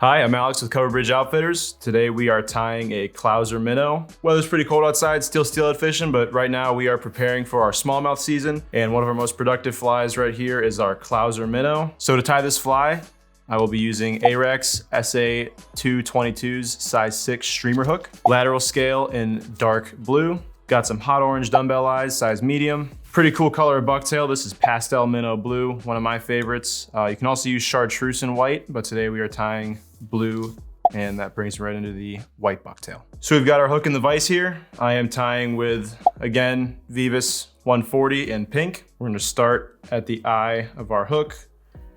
Hi, I'm Alex with Covered Bridge Outfitters. Today we are tying a Clouser Minnow. Weather's pretty cold outside, still steelhead fishing, but right now we are preparing for our smallmouth season, and one of our most productive flies right here is our Clouser Minnow. So to tie this fly, I will be using Ahrex SA 222's size 6 streamer hook, lateral scale in dark blue, got some hot orange dumbbell eyes, size medium. Pretty cool color of bucktail. This is pastel minnow blue, one of my favorites. You can also use chartreuse and white, but today we are tying blue, and that brings me right into the white bucktail. So we've got our hook in the vise here. I am tying with, again, Vivus 140 in pink. We're gonna start at the eye of our hook,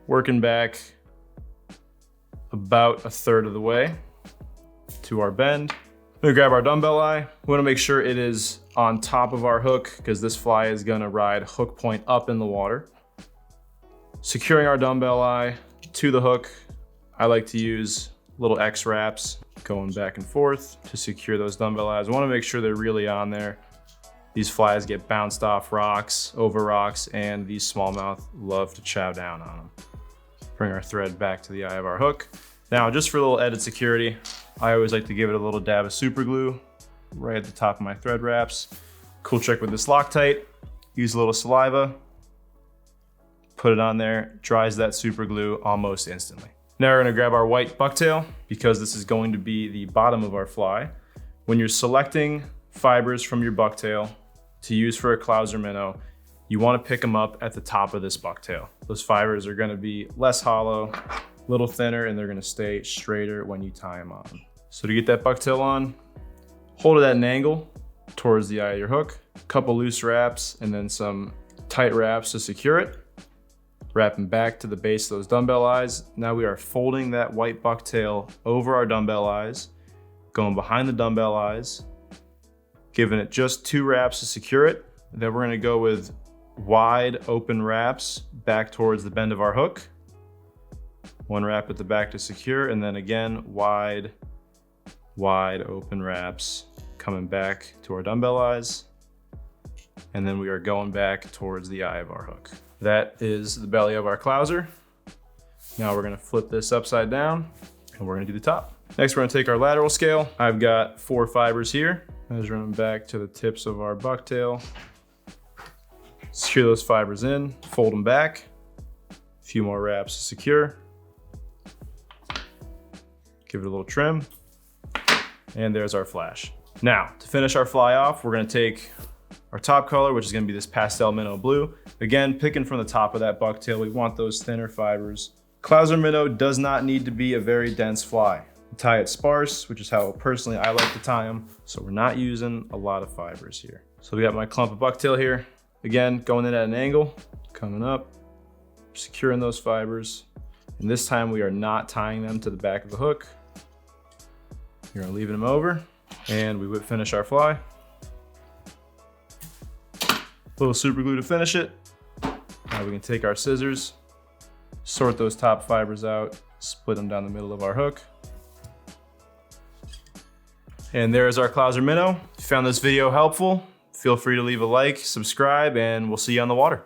working back about a third of the way to our bend. We're gonna grab our dumbbell eye. We wanna make sure it is on top of our hook because this fly is gonna ride hook point up in the water. Securing our dumbbell eye to the hook, I like to use little X wraps going back and forth to secure those dumbbell eyes. I wanna make sure they're really on there. These flies get bounced off rocks, over rocks, and these smallmouth love to chow down on them. Bring our thread back to the eye of our hook. Now, just for a little added security, I always like to give it a little dab of super glue right at the top of my thread wraps. Cool trick with this Loctite, use a little saliva, put it on there, dries that super glue almost instantly. Now we're gonna grab our white bucktail because this is going to be the bottom of our fly. When you're selecting fibers from your bucktail to use for a Clouser Minnow, you wanna pick them up at the top of this bucktail. Those fibers are gonna be less hollow, a little thinner, and they're gonna stay straighter when you tie them on. So to get that bucktail on, hold it at an angle towards the eye of your hook, a couple loose wraps, and then some tight wraps to secure it. Wrapping back to the base of those dumbbell eyes. Now we are folding that white bucktail over our dumbbell eyes, going behind the dumbbell eyes, giving it just 2 wraps to secure it. Then we're gonna go with wide open wraps back towards the bend of our hook. 1 wrap at the back to secure, and then again, wide open wraps coming back to our dumbbell eyes. And then we are going back towards the eye of our hook. That is the belly of our Clouser. Now we're gonna flip this upside down and we're gonna do the top. Next, we're gonna take our lateral scale. I've got 4 fibers here. Measuring them back to the tips of our bucktail. Secure those fibers in, fold them back. A few more wraps to secure. Give it a little trim. And there's our flash. Now, to finish our fly off, we're gonna take our top color, which is gonna be this pastel minnow blue. Again, picking from the top of that bucktail, we want those thinner fibers. Clouser Minnow does not need to be a very dense fly. Tie it sparse, which is how personally I like to tie them. So we're not using a lot of fibers here. So we got my clump of bucktail here. Again, going in at an angle, coming up, securing those fibers. And this time we are not tying them to the back of the hook. You're gonna leave them over, and we would finish our fly. A little super glue to finish it. Now we can take our scissors, sort those top fibers out, split them down the middle of our hook. And there's our Clouser Minnow. If you found this video helpful, feel free to leave a like, subscribe, and we'll see you on the water.